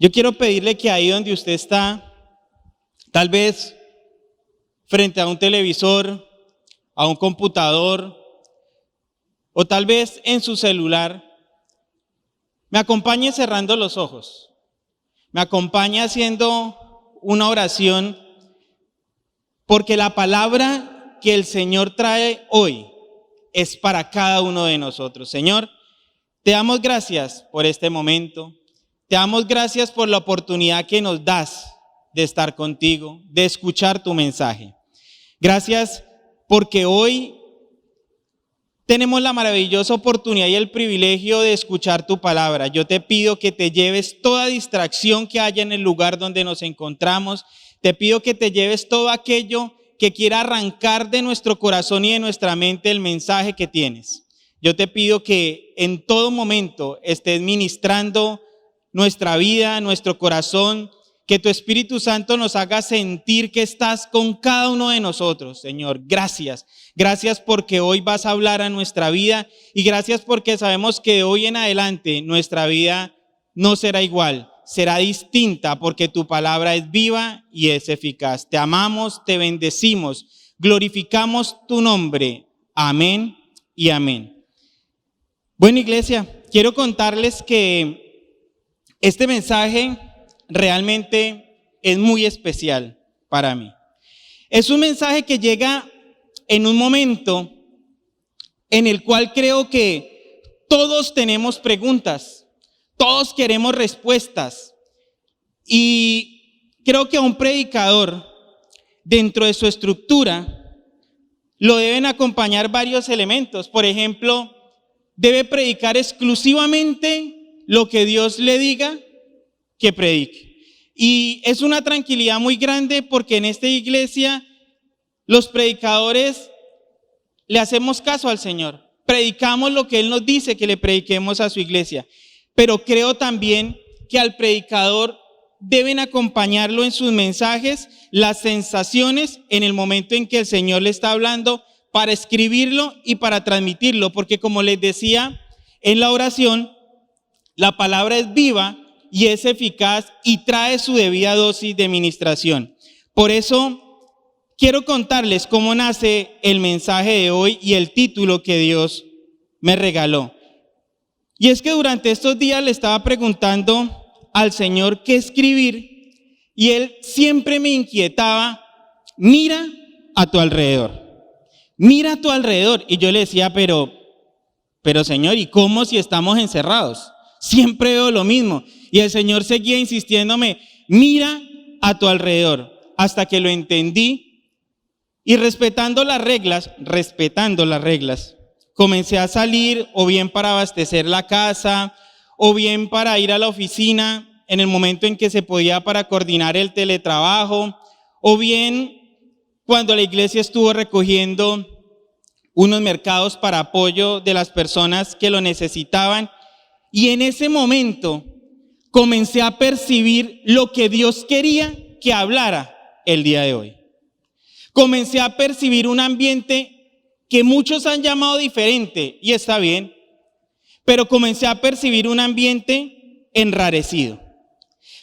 Yo quiero pedirle que ahí donde usted está, tal vez frente a un televisor, a un computador, o tal vez en su celular, me acompañe cerrando los ojos, me acompañe haciendo una oración, porque la palabra que el Señor trae hoy es para cada uno de nosotros. Señor, te damos gracias por este momento, te damos gracias por la oportunidad que nos das de estar contigo, de escuchar tu mensaje. Gracias porque hoy tenemos la maravillosa oportunidad y el privilegio de escuchar tu palabra. Yo te pido que te lleves toda distracción que haya en el lugar donde nos encontramos. Te pido que te lleves todo aquello que quiera arrancar de nuestro corazón y de nuestra mente el mensaje que tienes. Yo te pido que en todo momento estés ministrando nuestra vida, nuestro corazón, que tu Espíritu Santo nos haga sentir que estás con cada uno de nosotros, Señor. Gracias. Gracias porque hoy vas a hablar a nuestra vida y gracias porque sabemos que de hoy en adelante nuestra vida no será igual, será distinta porque tu palabra es viva y es eficaz. Te amamos, te bendecimos, glorificamos tu nombre. Amén y amén. Bueno, iglesia, quiero contarles que este mensaje realmente es muy especial para mí. Es un mensaje que llega en un momento en el cual creo que todos tenemos preguntas, todos queremos respuestas y creo que a un predicador dentro de su estructura lo deben acompañar varios elementos. Por ejemplo, debe predicar exclusivamente lo que Dios le diga que predique. Y es una tranquilidad muy grande porque en esta iglesia los predicadores le hacemos caso al Señor. Predicamos lo que Él nos dice que le prediquemos a su iglesia. Pero creo también que al predicador deben acompañarlo en sus mensajes las sensaciones en el momento en que el Señor le está hablando para escribirlo y para transmitirlo. Porque como les decía en la oración, la palabra es viva y es eficaz y trae su debida dosis de ministración. Por eso quiero contarles cómo nace el mensaje de hoy y el título que Dios me regaló. Y es que durante estos días le estaba preguntando al Señor qué escribir y Él siempre me inquietaba: mira a tu alrededor, mira a tu alrededor. Y yo le decía, pero Señor, ¿y cómo si estamos encerrados? Siempre veo lo mismo. Y el Señor seguía insistiéndome: mira a tu alrededor, hasta que lo entendí y respetando las reglas, comencé a salir o bien para abastecer la casa o bien para ir a la oficina en el momento en que se podía para coordinar el teletrabajo o bien cuando la iglesia estuvo recogiendo unos mercados para apoyo de las personas que lo necesitaban. Y en ese momento comencé a percibir lo que Dios quería que hablara el día de hoy. Comencé a percibir un ambiente que muchos han llamado diferente, y está bien, pero comencé a percibir un ambiente enrarecido.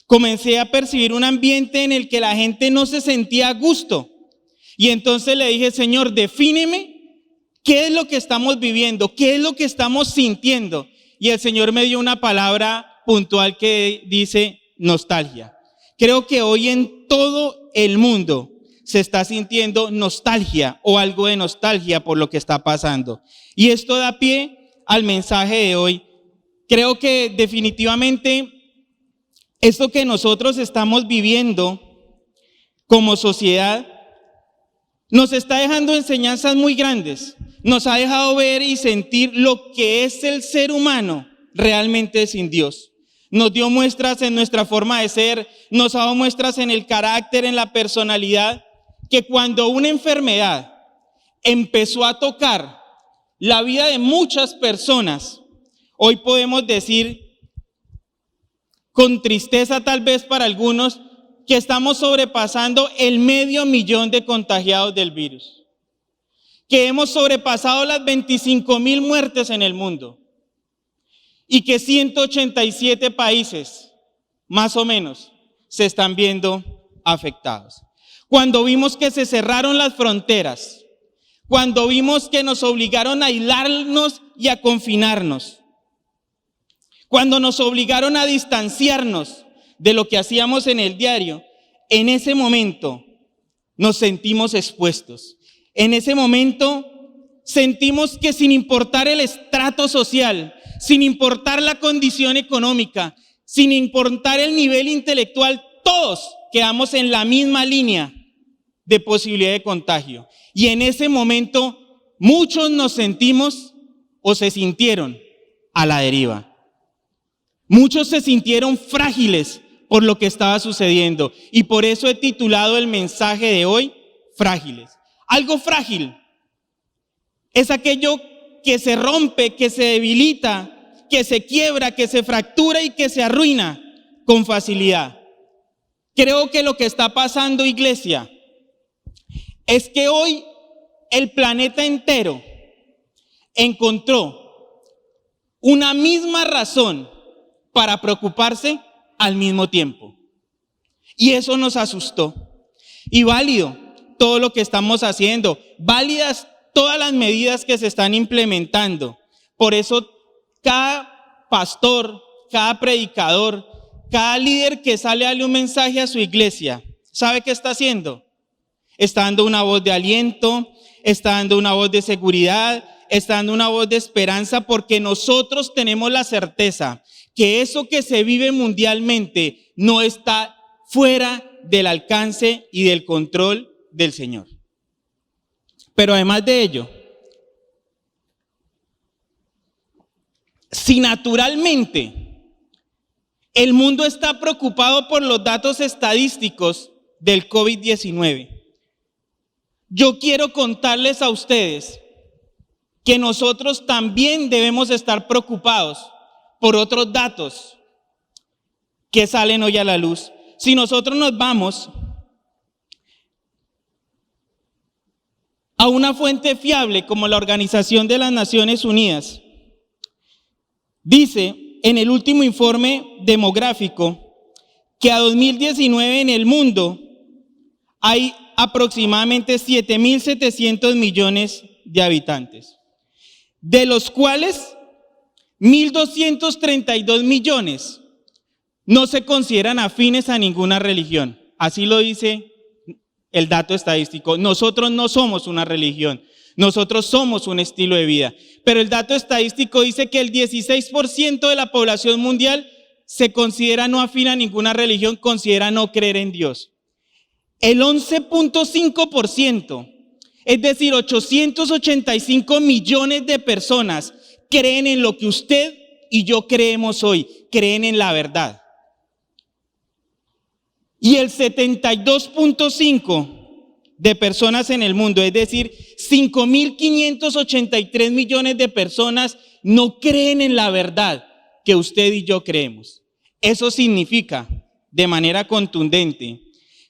Comencé a percibir un ambiente en el que la gente no se sentía a gusto. Y entonces le dije: Señor, defíneme qué es lo que estamos viviendo, qué es lo que estamos sintiendo. Y el Señor me dio una palabra puntual que dice nostalgia. Creo que hoy en todo el mundo se está sintiendo nostalgia o algo de nostalgia por lo que está pasando. Y esto da pie al mensaje de hoy. Creo que definitivamente esto que nosotros estamos viviendo como sociedad nos está dejando enseñanzas muy grandes. Nos ha dejado ver y sentir lo que es el ser humano realmente sin Dios. Nos dio muestras en nuestra forma de ser, nos ha dado muestras en el carácter, en la personalidad, que cuando una enfermedad empezó a tocar la vida de muchas personas, hoy podemos decir con tristeza tal vez para algunos que estamos sobrepasando el 500,000 de contagiados del virus, que hemos sobrepasado las 25,000 muertes en el mundo y que 187 países más o menos, se están viendo afectados. Cuando vimos que se cerraron las fronteras, cuando vimos que nos obligaron a aislarnos y a confinarnos, cuando nos obligaron a distanciarnos de lo que hacíamos en el diario, en ese momento nos sentimos expuestos. En ese momento sentimos que sin importar el estrato social, sin importar la condición económica, sin importar el nivel intelectual, todos quedamos en la misma línea de posibilidad de contagio. Y en ese momento muchos nos sentimos o se sintieron a la deriva. Muchos se sintieron frágiles por lo que estaba sucediendo. Y por eso he titulado el mensaje de hoy, Frágiles. Algo frágil es aquello que se rompe, que se debilita, que se quiebra, que se fractura y que se arruina con facilidad. Creo que lo que está pasando, iglesia, es que hoy el planeta entero encontró una misma razón para preocuparse al mismo tiempo. Y eso nos asustó. Y válido todo lo que estamos haciendo, válidas todas las medidas que se están implementando. Por eso cada pastor, cada predicador, cada líder que sale a darle un mensaje a su iglesia, ¿sabe qué está haciendo? Está dando una voz de aliento, está dando una voz de seguridad, está dando una voz de esperanza, porque nosotros tenemos la certeza que eso que se vive mundialmente no está fuera del alcance y del control del Señor. Pero además de ello, si naturalmente el mundo está preocupado por los datos estadísticos del COVID-19, yo quiero contarles a ustedes que nosotros también debemos estar preocupados por otros datos que salen hoy a la luz. Si nosotros nos vamos a una fuente fiable como la Organización de las Naciones Unidas, dice en el último informe demográfico que a 2019 en el mundo hay aproximadamente 7.700 millones de habitantes, de los cuales 1.232 millones no se consideran afines a ninguna religión. Así lo dice el dato estadístico. Nosotros no somos una religión, nosotros somos un estilo de vida. Pero el dato estadístico dice que el 16% de la población mundial se considera no afín a ninguna religión, considera no creer en Dios. El 11.5%, es decir, 885 millones de personas creen en lo que usted y yo creemos hoy, creen en la verdad. Y el 72.5% de personas en el mundo, es decir, 5.583 millones de personas no creen en la verdad que usted y yo creemos. Eso significa, de manera contundente,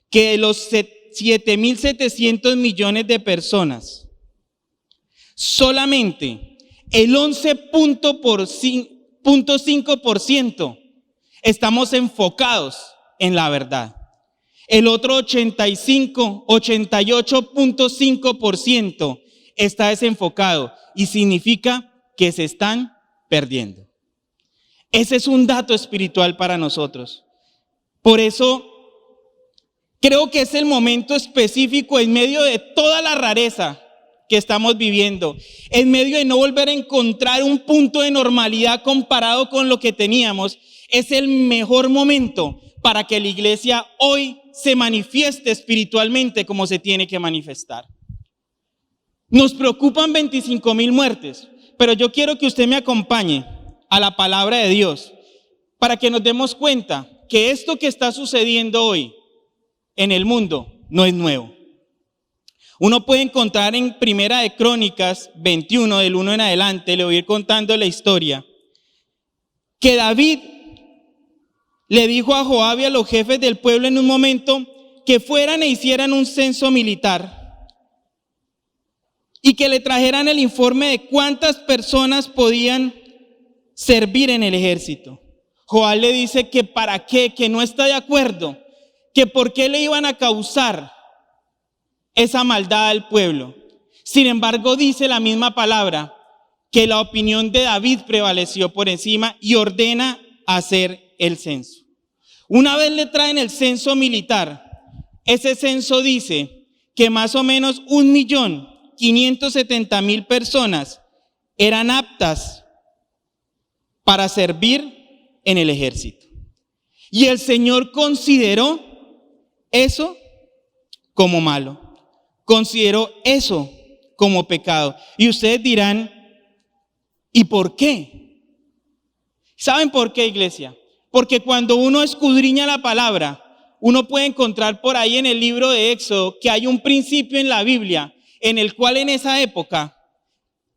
que de los 7.700 millones de personas, solamente el 11.5% estamos enfocados en la verdad. El otro 88.5% está desenfocado y significa que se están perdiendo. Ese es un dato espiritual para nosotros. Por eso creo que es el momento específico en medio de toda la rareza que estamos viviendo, en medio de no volver a encontrar un punto de normalidad comparado con lo que teníamos, es el mejor momento para que la iglesia hoy se manifieste espiritualmente como se tiene que manifestar. Nos preocupan 25,000 muertes, pero yo quiero que usted me acompañe a la palabra de Dios para que nos demos cuenta que esto que está sucediendo hoy en el mundo no es nuevo. Uno puede encontrar en Primera de Crónicas 21, del 1 en adelante, le voy a ir contando la historia, que David le dijo a Joab y a los jefes del pueblo en un momento que fueran e hicieran un censo militar y que le trajeran el informe de cuántas personas podían servir en el ejército. Joab le dice que para qué, que no está de acuerdo, que por qué le iban a causar esa maldad al pueblo. Sin embargo, dice la misma palabra que la opinión de David prevaleció por encima y ordena hacer el censo. Una vez le traen el censo militar, ese censo dice que más o menos 1.570.000 personas eran aptas para servir en el ejército. Y el Señor consideró eso como malo. Consideró eso como pecado. Y ustedes dirán, ¿y por qué? ¿Saben por qué, iglesia? Porque cuando uno escudriña la palabra, uno puede encontrar por ahí en el libro de Éxodo que hay un principio en la Biblia en el cual en esa época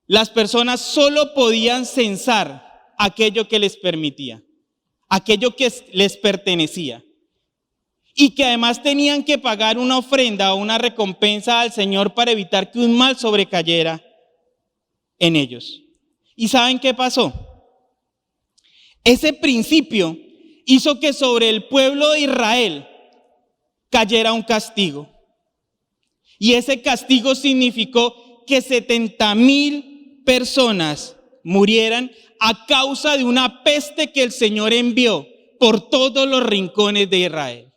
las personas solo podían censar aquello que les permitía, aquello que les pertenecía. Y que además tenían que pagar una ofrenda o una recompensa al Señor para evitar que un mal sobrecayera en ellos. ¿Y saben qué pasó? Ese principio hizo que sobre el pueblo de Israel cayera un castigo. Y ese castigo significó que 70.000 personas murieran a causa de una peste que el Señor envió por todos los rincones de Israel.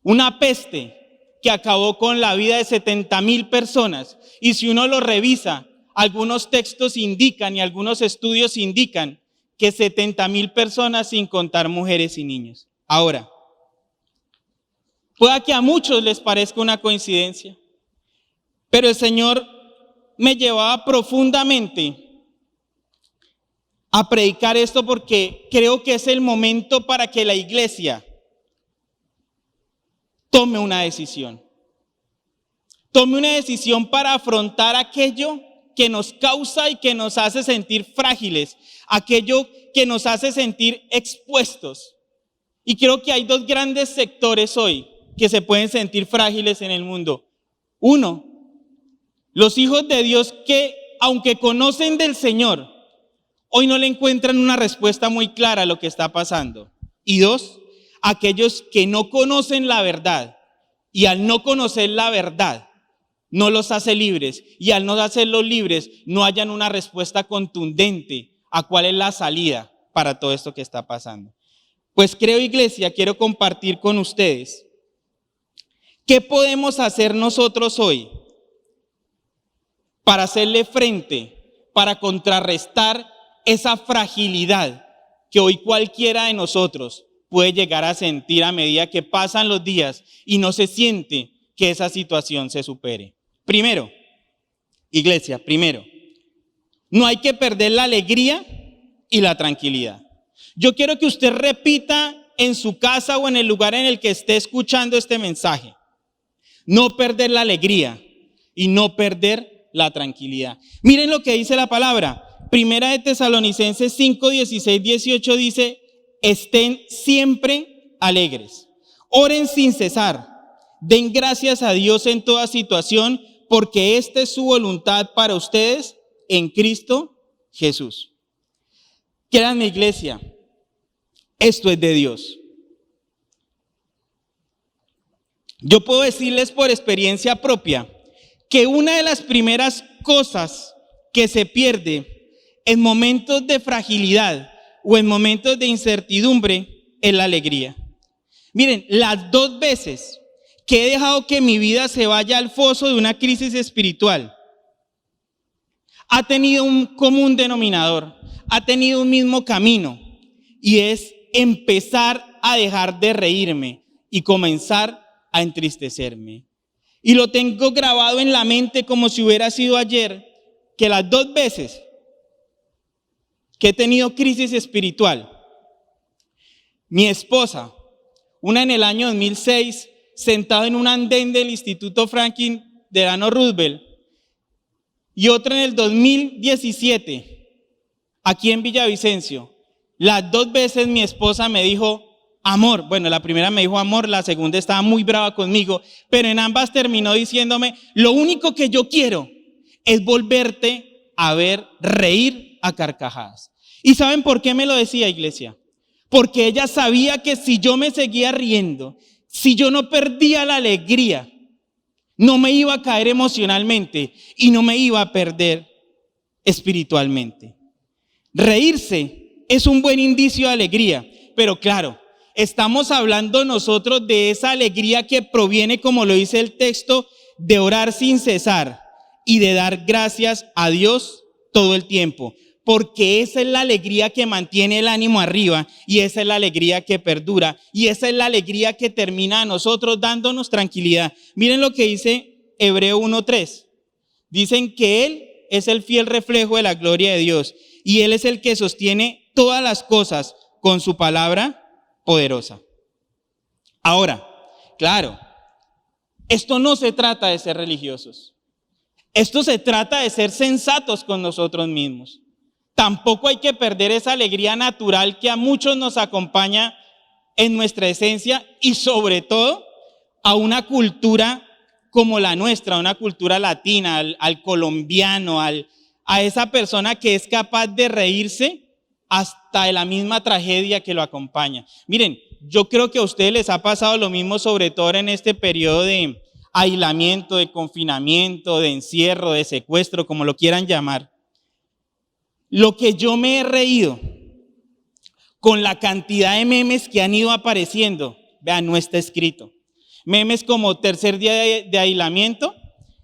Una peste que acabó con la vida de 70.000 personas. Y si uno lo revisa, algunos textos indican y algunos estudios indican que 70.000 personas sin contar mujeres y niños. Ahora, pueda que a muchos les parezca una coincidencia, pero el Señor me llevaba profundamente a predicar esto porque creo que es el momento para que la iglesia tome una decisión. Tome una decisión para afrontar aquello que nos causa y que nos hace sentir frágiles, aquello que nos hace sentir expuestos. Y creo que hay dos grandes sectores hoy que se pueden sentir frágiles en el mundo. Uno, los hijos de Dios que, aunque conocen del Señor, hoy no le encuentran una respuesta muy clara a lo que está pasando. Y dos, aquellos que no conocen la verdad y al no conocer la verdad no los hace libres y al no hacerlos libres no hallan una respuesta contundente a cuál es la salida para todo esto que está pasando. Pues creo, iglesia, quiero compartir con ustedes qué podemos hacer nosotros hoy para hacerle frente, para contrarrestar esa fragilidad que hoy cualquiera de nosotros puede llegar a sentir a medida que pasan los días y no se siente que esa situación se supere. Primero, iglesia, no hay que perder la alegría y la tranquilidad. Yo quiero que usted repita en su casa o en el lugar en el que esté escuchando este mensaje. No perder la alegría y no perder la tranquilidad. Miren lo que dice la palabra. Primera de Tesalonicenses 5, 16, 18 dice: estén siempre alegres, oren sin cesar, den gracias a Dios en toda situación, porque esta es su voluntad para ustedes en Cristo Jesús. Créanme, iglesia, esto es de Dios. Yo puedo decirles por experiencia propia que una de las primeras cosas que se pierde en momentos de fragilidad o en momentos de incertidumbre es la alegría. Miren, las 2 veces que he dejado que mi vida se vaya al foso de una crisis espiritual, ha tenido un común denominador, ha tenido un mismo camino, y es empezar a dejar de reírme y comenzar a entristecerme. Y lo tengo grabado en la mente como si hubiera sido ayer, que las 2 veces que he tenido crisis espiritual, mi esposa, una en el año 2006, sentado en un andén del Instituto Franklin Delano Roosevelt, y otra en el 2017, aquí en Villavicencio. Las 2 veces mi esposa me dijo amor. Bueno, la primera me dijo amor, la segunda estaba muy brava conmigo, pero en ambas terminó diciéndome: lo único que yo quiero es volverte a ver reír a carcajadas. ¿Y saben por qué me lo decía, iglesia? Porque ella sabía que si yo me seguía riendo, si yo no perdía la alegría, no me iba a caer emocionalmente y no me iba a perder espiritualmente. Reírse es un buen indicio de alegría, pero claro, estamos hablando nosotros de esa alegría que proviene, como lo dice el texto, de orar sin cesar y de dar gracias a Dios todo el tiempo, porque esa es la alegría que mantiene el ánimo arriba y esa es la alegría que perdura y esa es la alegría que termina a nosotros dándonos tranquilidad. Miren lo que dice Hebreo 1:3. Dicen que Él es el fiel reflejo de la gloria de Dios y Él es el que sostiene todas las cosas con su palabra poderosa. Ahora, claro, esto no se trata de ser religiosos. Esto se trata de ser sensatos con nosotros mismos. Tampoco hay que perder esa alegría natural que a muchos nos acompaña en nuestra esencia y sobre todo a una cultura como la nuestra, una cultura latina, al colombiano, a esa persona que es capaz de reírse hasta de la misma tragedia que lo acompaña. Miren, yo creo que a ustedes les ha pasado lo mismo, sobre todo en este periodo de aislamiento, de confinamiento, de encierro, de secuestro, como lo quieran llamar. Lo que yo me he reído con la cantidad de memes que han ido apareciendo, vean, no está escrito. Memes como tercer día de aislamiento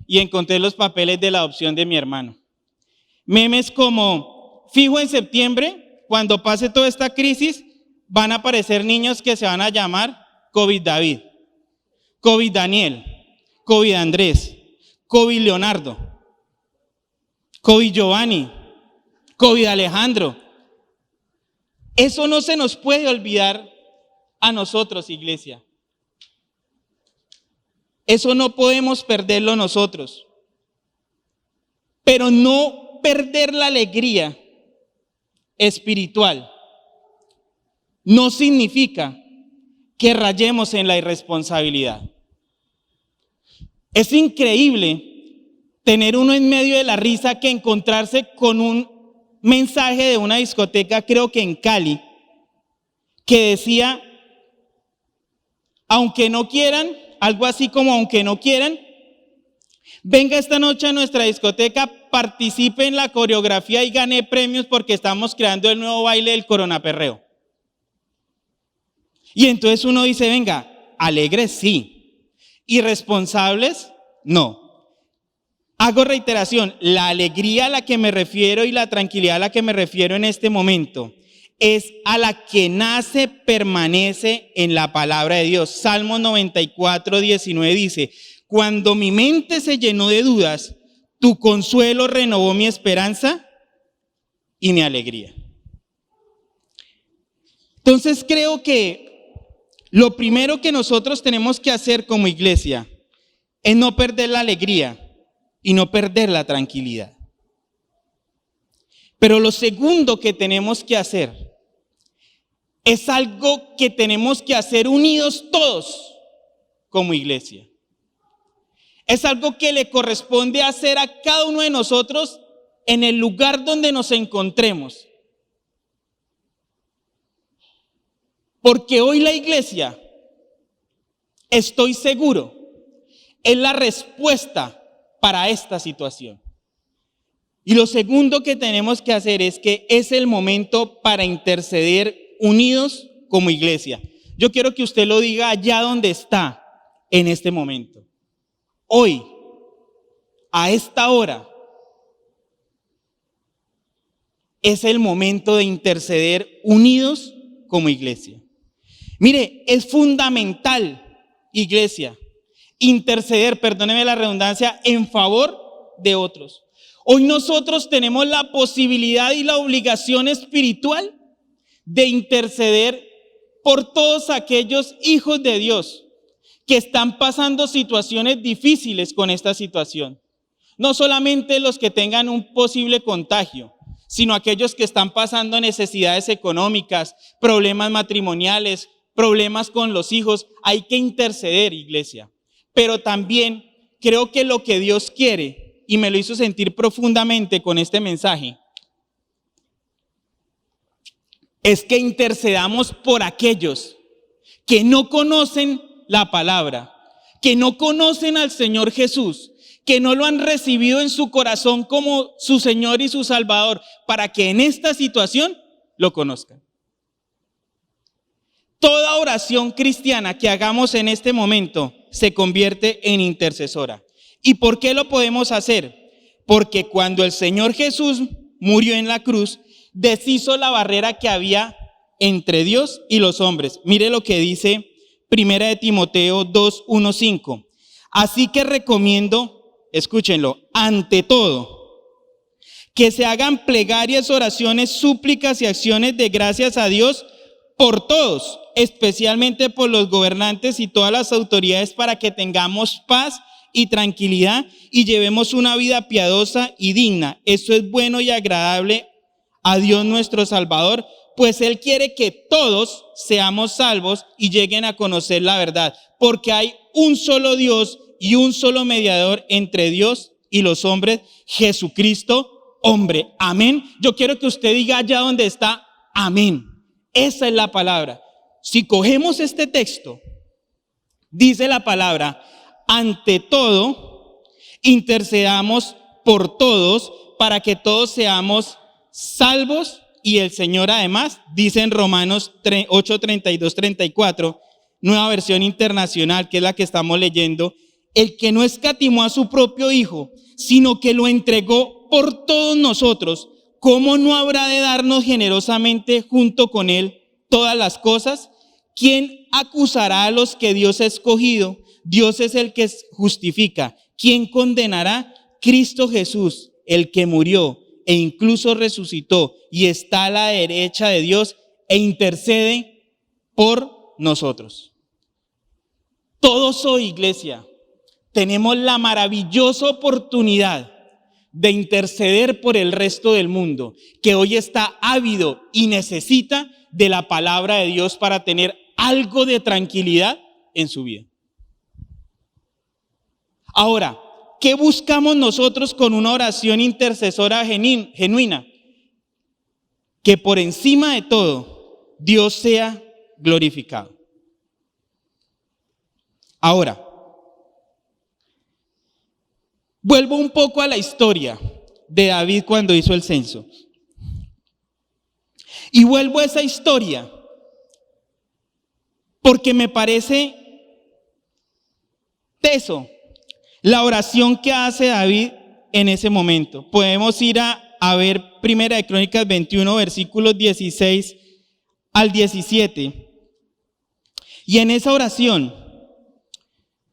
y encontré los papeles de la adopción de mi hermano. Memes como, fijo en septiembre, cuando pase toda esta crisis, van a aparecer niños que se van a llamar COVID David, COVID Daniel, COVID Andrés, COVID Leonardo, COVID Giovanni, COVID Alejandro. Eso no se nos puede olvidar a nosotros, iglesia. Eso no podemos perderlo nosotros. Pero no perder la alegría espiritual no significa que rayemos en la irresponsabilidad. Es increíble tener uno en medio de la risa que encontrarse con un mensaje de una discoteca, creo que en Cali, que decía, aunque no quieran, algo así como aunque no quieran, venga esta noche a nuestra discoteca, participe en la coreografía y gane premios porque estamos creando el nuevo baile del coronaperreo. Y entonces uno dice, venga, alegres sí, irresponsables no. Hago reiteración, la alegría a la que me refiero y la tranquilidad a la que me refiero en este momento es a la que nace, permanece en la palabra de Dios. Salmo 94:19 dice, cuando mi mente se llenó de dudas, tu consuelo renovó mi esperanza y mi alegría. Entonces creo que lo primero que nosotros tenemos que hacer como iglesia es no perder la alegría y no perder la tranquilidad. Pero lo segundo que tenemos que hacer es algo que tenemos que hacer unidos todos como iglesia. Es algo que le corresponde hacer a cada uno de nosotros en el lugar donde nos encontremos. Porque hoy la iglesia, estoy seguro, es la respuesta para esta situación. Y lo segundo que tenemos que hacer es que es el momento para interceder unidos como iglesia. Yo quiero que usted lo diga allá donde está en este momento. Hoy, a esta hora, es el momento de interceder unidos como iglesia. Mire, es fundamental, iglesia, interceder, perdóneme la redundancia, en favor de otros. Hoy nosotros tenemos la posibilidad y la obligación espiritual de interceder por todos aquellos hijos de Dios que están pasando situaciones difíciles con esta situación. No solamente los que tengan un posible contagio, sino aquellos que están pasando necesidades económicas, problemas matrimoniales, problemas con los hijos. Hay que interceder, iglesia. Pero también creo que lo que Dios quiere, y me lo hizo sentir profundamente con este mensaje, es que intercedamos por aquellos que no conocen la palabra, que no conocen al Señor Jesús, que no lo han recibido en su corazón como su Señor y su Salvador, para que en esta situación lo conozcan. Toda oración cristiana que hagamos en este momento se convierte en intercesora. ¿Y por qué lo podemos hacer? Porque cuando el Señor Jesús murió en la cruz, deshizo la barrera que había entre Dios y los hombres. Mire lo que dice 1 de Timoteo 2, 1, 5. Así que recomiendo, escúchenlo, ante todo, que se hagan plegarias, oraciones, súplicas y acciones de gracias a Dios por todos, especialmente por los gobernantes y todas las autoridades, para que tengamos paz y tranquilidad y llevemos una vida piadosa y digna. Esto es bueno y agradable a Dios nuestro Salvador, pues Él quiere que todos seamos salvos y lleguen a conocer la verdad, porque hay un solo Dios y un solo mediador entre Dios y los hombres, Jesucristo, hombre. Amén. Yo quiero que usted diga allá donde está, amén. Esa es la palabra. Si cogemos este texto, dice la palabra, ante todo, intercedamos por todos para que todos seamos salvos. Y el Señor además dice en Romanos 8, 32, 34, nueva versión internacional, que es la que estamos leyendo, el que no escatimó a su propio Hijo, sino que lo entregó por todos nosotros, ¿cómo no habrá de darnos generosamente junto con Él todas las cosas? ¿Quién acusará a los que Dios ha escogido? Dios es el que justifica. ¿Quién condenará? Cristo Jesús, el que murió e incluso resucitó y está a la derecha de Dios e intercede por nosotros. Todos hoy, iglesia, tenemos la maravillosa oportunidad de interceder por el resto del mundo, que hoy está ávido y necesita de la palabra de Dios para tener algo de tranquilidad en su vida. Ahora, ¿qué buscamos nosotros con una oración intercesora genuina? Que por encima de todo, Dios sea glorificado. Ahora, vuelvo un poco a la historia de David cuando hizo el censo. Y vuelvo a esa historia porque me parece teso la oración que hace David en ese momento. Podemos ir a ver Primera de Crónicas 21, versículos 16 al 17. Y en esa oración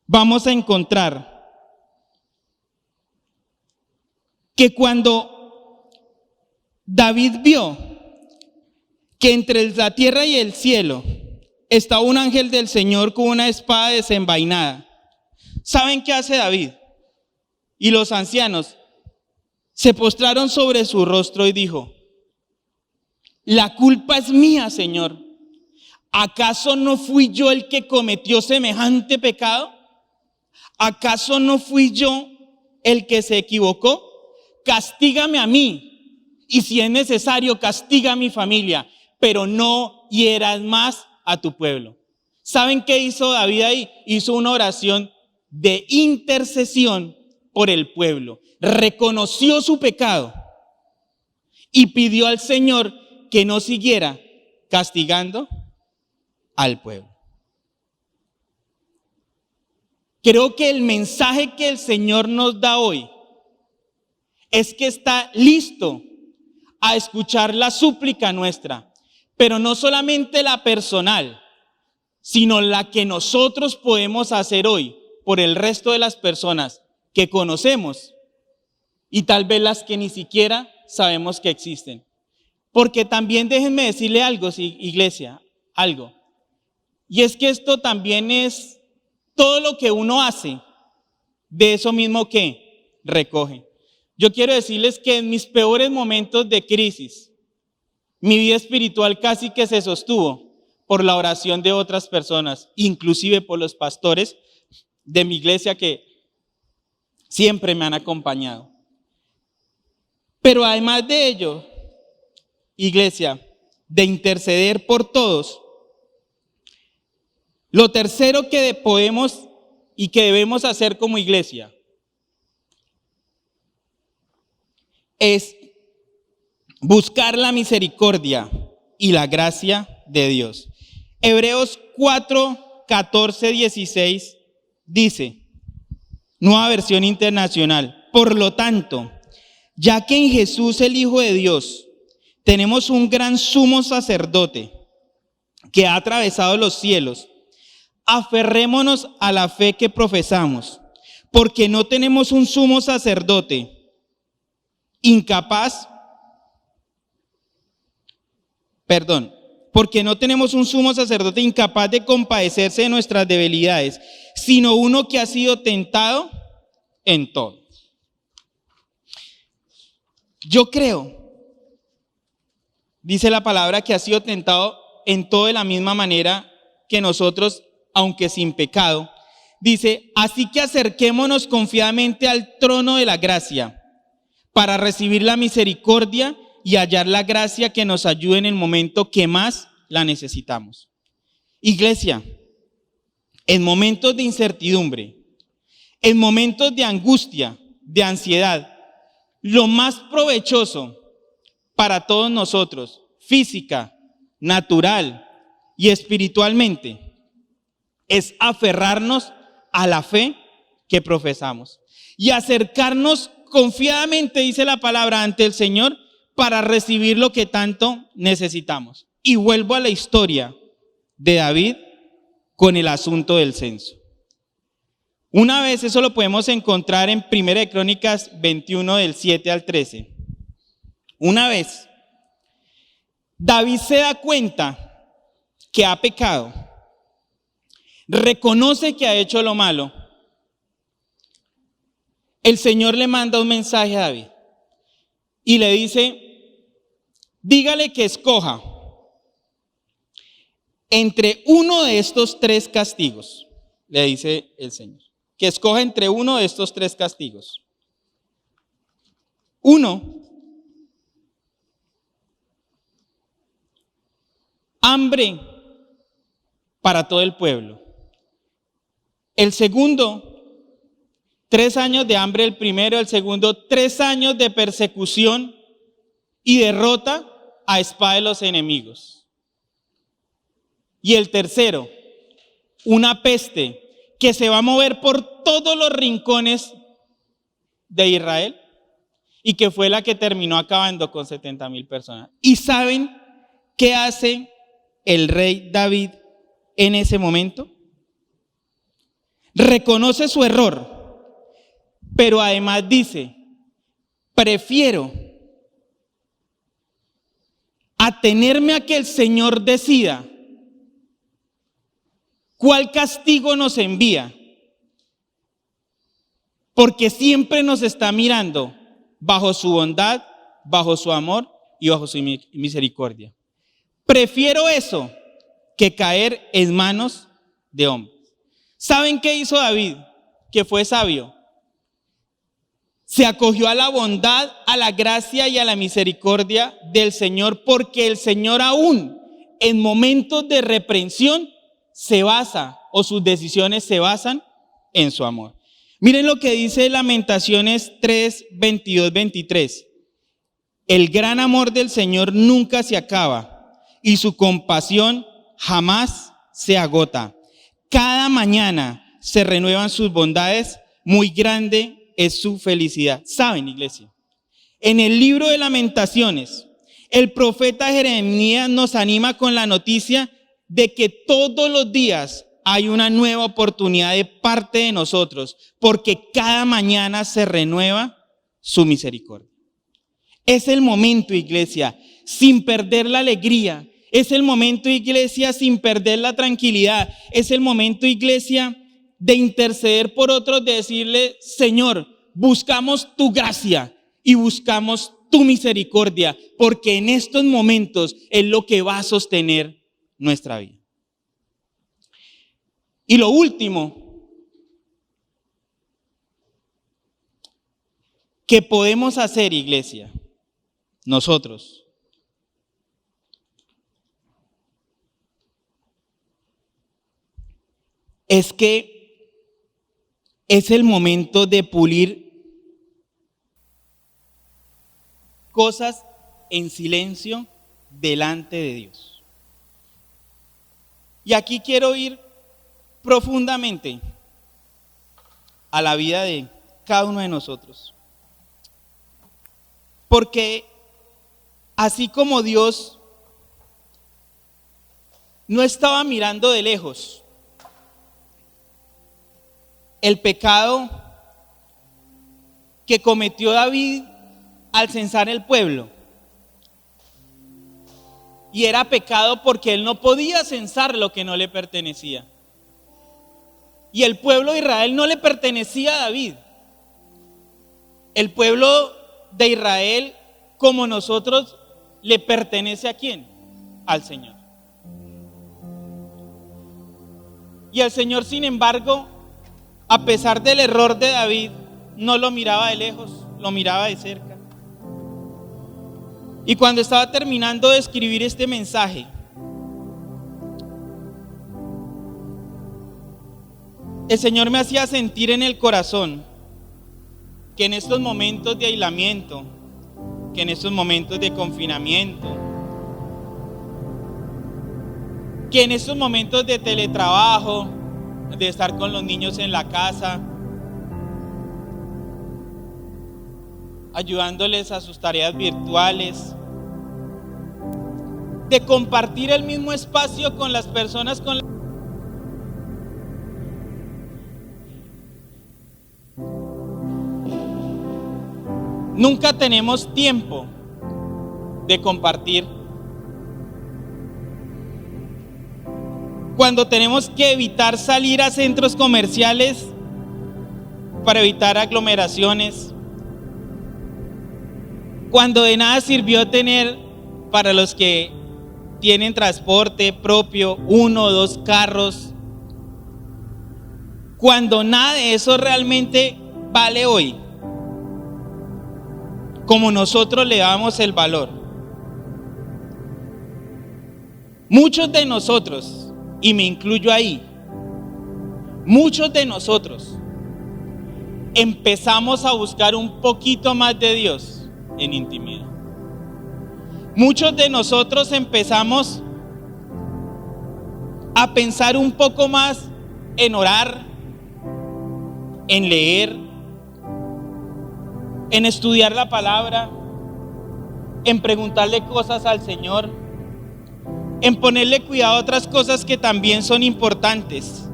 vamos a encontrar que cuando David vio que entre la tierra y el cielo estaba un ángel del Señor con una espada desenvainada, ¿saben qué hace David? Y los ancianos se postraron sobre su rostro y dijo, la culpa es mía, Señor. ¿Acaso no fui yo el que cometió semejante pecado? ¿Acaso no fui yo el que se equivocó? Castígame a mí, y si es necesario, castiga a mi familia, pero no hieras más a tu pueblo. ¿Saben qué hizo David ahí? Hizo una oración de intercesión por el pueblo. Reconoció su pecado y pidió al Señor que no siguiera castigando al pueblo. Creo que el mensaje que el Señor nos da hoy es que está listo a escuchar la súplica nuestra, pero no solamente la personal, sino la que nosotros podemos hacer hoy por el resto de las personas que conocemos y tal vez las que ni siquiera sabemos que existen. Porque también déjenme decirle algo, iglesia, algo. Y es que esto también es todo lo que uno hace, de eso mismo que recoge. Yo quiero decirles que en mis peores momentos de crisis, mi vida espiritual casi que se sostuvo por la oración de otras personas, inclusive por los pastores de mi iglesia que siempre me han acompañado. Pero además de ello, iglesia, de interceder por todos, lo tercero que podemos y que debemos hacer como iglesia es buscar la misericordia y la gracia de Dios. Hebreos 4, 14, 16 dice, nueva versión internacional: por lo tanto, ya que en Jesús el Hijo de Dios tenemos un gran sumo sacerdote que ha atravesado los cielos, aferrémonos a la fe que profesamos, porque no tenemos un sumo sacerdote porque no tenemos un sumo sacerdote incapaz de compadecerse de nuestras debilidades, sino uno que ha sido tentado en todo. Yo creo, dice la palabra, que ha sido tentado en todo de la misma manera que nosotros, aunque sin pecado. Dice, así que acerquémonos confiadamente al trono de la gracia para recibir la misericordia y hallar la gracia que nos ayude en el momento que más la necesitamos. Iglesia, en momentos de incertidumbre, en momentos de angustia, de ansiedad, lo más provechoso para todos nosotros, física, natural y espiritualmente, es aferrarnos a la fe que profesamos y acercarnos confiadamente, dice la palabra, ante el Señor para recibir lo que tanto necesitamos. Y vuelvo a la historia de David con el asunto del censo. Una vez, eso lo podemos encontrar en 1 de Crónicas 21 del 7 al 13. Una vez, David se da cuenta que ha pecado, reconoce que ha hecho lo malo. El Señor le manda un mensaje a David y le dice, dígale que escoja entre uno de estos tres castigos, le dice el Señor. Que escoja entre uno de estos tres castigos. Uno, hambre para todo el pueblo. El segundo, 3 años de hambre el primero. El segundo, 3 años de persecución y derrota a espada de los enemigos. Y el tercero, una peste que se va a mover por todos los rincones de Israel y que fue la que terminó acabando con 70,000 personas. ¿Y saben qué hace el rey David en ese momento? Reconoce su error, pero además dice, prefiero atenerme a que el Señor decida cuál castigo nos envía, porque siempre nos está mirando bajo su bondad, bajo su amor y bajo su misericordia. Prefiero eso que caer en manos de hombres. ¿Saben qué hizo David? Que fue sabio. Se acogió a la bondad, a la gracia y a la misericordia del Señor, porque el Señor aún en momentos de reprensión se basa, o sus decisiones se basan en su amor. Miren lo que dice Lamentaciones 3, 22, 23. El gran amor del Señor nunca se acaba y su compasión jamás se agota. Cada mañana se renuevan sus bondades, muy grande es su felicidad. ¿Saben, iglesia? En el libro de Lamentaciones, el profeta Jeremías nos anima con la noticia de que todos los días hay una nueva oportunidad de parte de nosotros, porque cada mañana se renueva su misericordia. Es el momento, iglesia, sin perder la alegría. Es el momento, iglesia, sin perder la tranquilidad. Es el momento, iglesia, de interceder por otros, de decirle, Señor, buscamos tu gracia y buscamos tu misericordia, porque en estos momentos es lo que va a sostener nuestra vida. Y lo último que podemos hacer, iglesia, nosotros, es que es el momento de pulir cosas en silencio delante de Dios. Y aquí quiero ir profundamente a la vida de cada uno de nosotros. Porque así como Dios no estaba mirando de lejos el pecado que cometió David al censar el pueblo, y era pecado porque él no podía censar lo que no le pertenecía. Y el pueblo de Israel no le pertenecía a David. El pueblo de Israel, como nosotros, le pertenece ¿a quién? Al Señor. Y el Señor, sin embargo, a pesar del error de David, no lo miraba de lejos, lo miraba de cerca. Y cuando estaba terminando de escribir este mensaje, el Señor me hacía sentir en el corazón que en estos momentos de aislamiento, que en estos momentos de confinamiento, que en estos momentos de teletrabajo, de estar con los niños en la casa, ayudándoles a sus tareas virtuales, de compartir el mismo espacio con las personas con las... Nunca tenemos tiempo de compartir. Cuando tenemos que evitar salir a centros comerciales para evitar aglomeraciones. Cuando de nada sirvió tener, para los que tienen transporte propio, 1 o 2 carros. Cuando nada de eso realmente vale hoy, como nosotros le damos el valor. Muchos de nosotros, y me incluyo ahí, muchos de nosotros empezamos a buscar un poquito más de Dios en intimidad. Muchos de nosotros empezamos a pensar un poco más en orar, en leer, en estudiar la palabra, en preguntarle cosas al Señor, en ponerle cuidado a otras cosas que también son importantes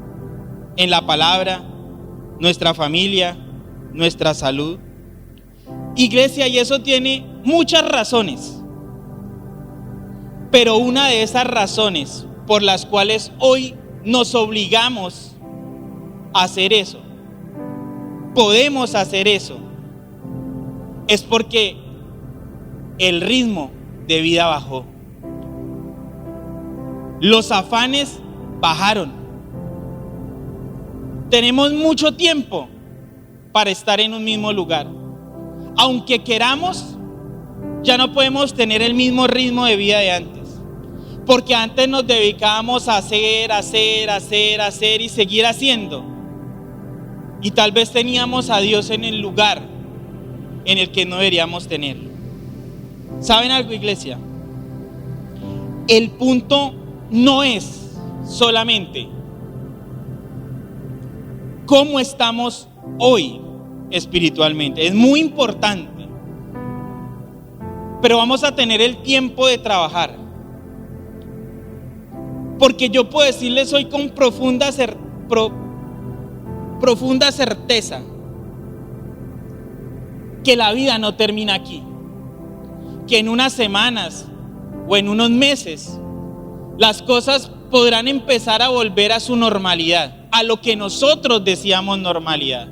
en la palabra, nuestra familia, nuestra salud. Iglesia, y eso tiene muchas razones, pero una de esas razones por las cuales hoy nos obligamos a hacer eso, podemos hacer eso, es porque el ritmo de vida bajó. Los afanes bajaron. Tenemos mucho tiempo para estar en un mismo lugar. Aunque queramos, ya no podemos tener el mismo ritmo de vida de antes. Porque antes nos dedicábamos a hacer y seguir haciendo. Y tal vez teníamos a Dios en el lugar en el que no deberíamos tener. ¿Saben algo, iglesia? El punto no es solamente cómo estamos hoy espiritualmente. Es muy importante. Pero vamos a tener el tiempo de trabajar. Porque yo puedo decirles hoy con profunda certeza que la vida no termina aquí. Que en unas semanas o en unos meses las cosas podrán empezar a volver a su normalidad, a lo que nosotros decíamos normalidad.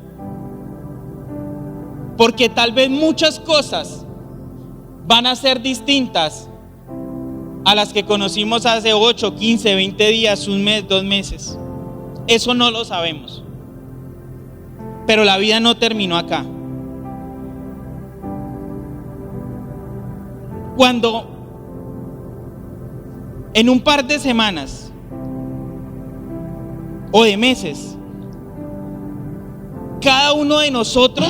Porque tal vez muchas cosas van a ser distintas a las que conocimos hace 8, 15, 20 días, un mes, 2 meses. Eso no lo sabemos. Pero la vida no terminó acá. Cuando en un par de semanas o de meses, cada uno de nosotros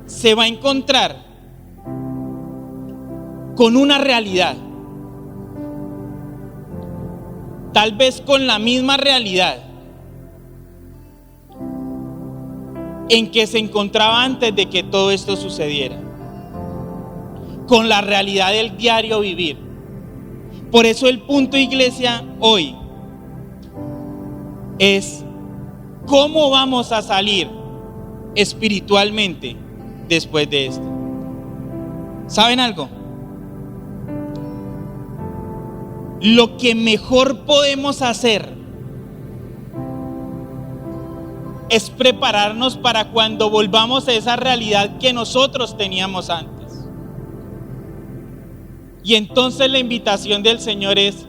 se va a encontrar con una realidad, tal vez con la misma realidad en que se encontraba antes de que todo esto sucediera, con la realidad del diario vivir. Por eso el punto, iglesia, hoy es cómo vamos a salir espiritualmente después de esto. ¿Saben algo? Lo que mejor podemos hacer es prepararnos para cuando volvamos a esa realidad que nosotros teníamos antes. Y entonces la invitación del Señor es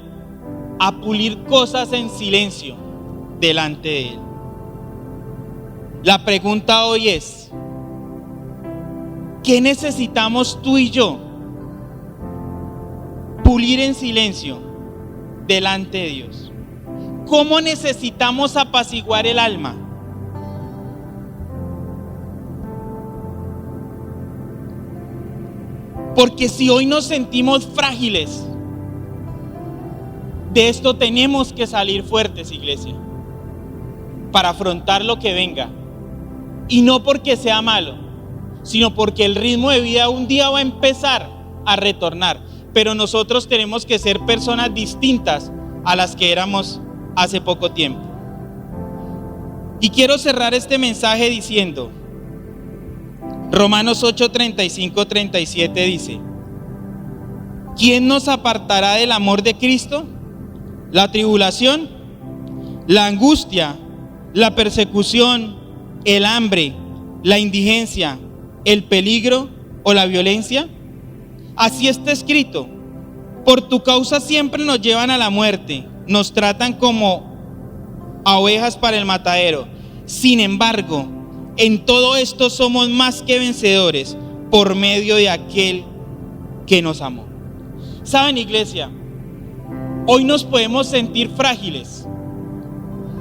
a pulir cosas en silencio delante de Él. La pregunta hoy es: ¿qué necesitamos tú y yo pulir en silencio delante de Dios? ¿Cómo necesitamos apaciguar el alma? Porque si hoy nos sentimos frágiles, de esto tenemos que salir fuertes, iglesia, para afrontar lo que venga. Y no porque sea malo, sino porque el ritmo de vida un día va a empezar a retornar. Pero nosotros tenemos que ser personas distintas a las que éramos hace poco tiempo. Y quiero cerrar este mensaje diciendo, Romanos 8:35-37 dice: ¿quién nos apartará del amor de Cristo? ¿La tribulación, la angustia, la persecución, el hambre, la indigencia, el peligro o la violencia? Así está escrito: por tu causa siempre nos llevan a la muerte, nos tratan como a ovejas para el matadero. Sin embargo, en todo esto somos más que vencedores por medio de aquel que nos amó. ¿Saben, iglesia? Hoy nos podemos sentir frágiles.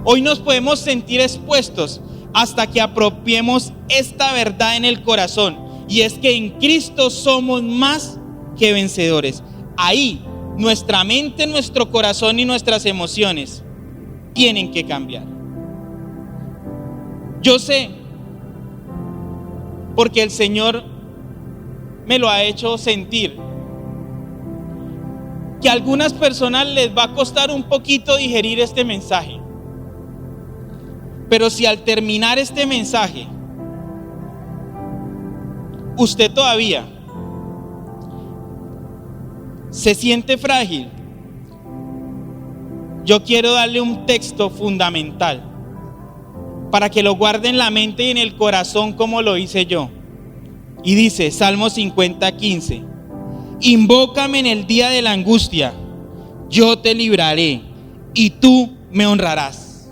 Hoy nos podemos sentir expuestos hasta que apropiemos esta verdad en el corazón. Y es que en Cristo somos más que vencedores. Ahí nuestra mente, nuestro corazón y nuestras emociones tienen que cambiar. Yo sé, porque el Señor me lo ha hecho sentir, que a algunas personas les va a costar un poquito digerir este mensaje. Pero si al terminar este mensaje usted todavía se siente frágil, yo quiero darle un texto fundamental para que lo guarde en la mente y en el corazón como lo hice yo. Y dice Salmo 50:15: invócame en el día de la angustia, yo te libraré y tú me honrarás.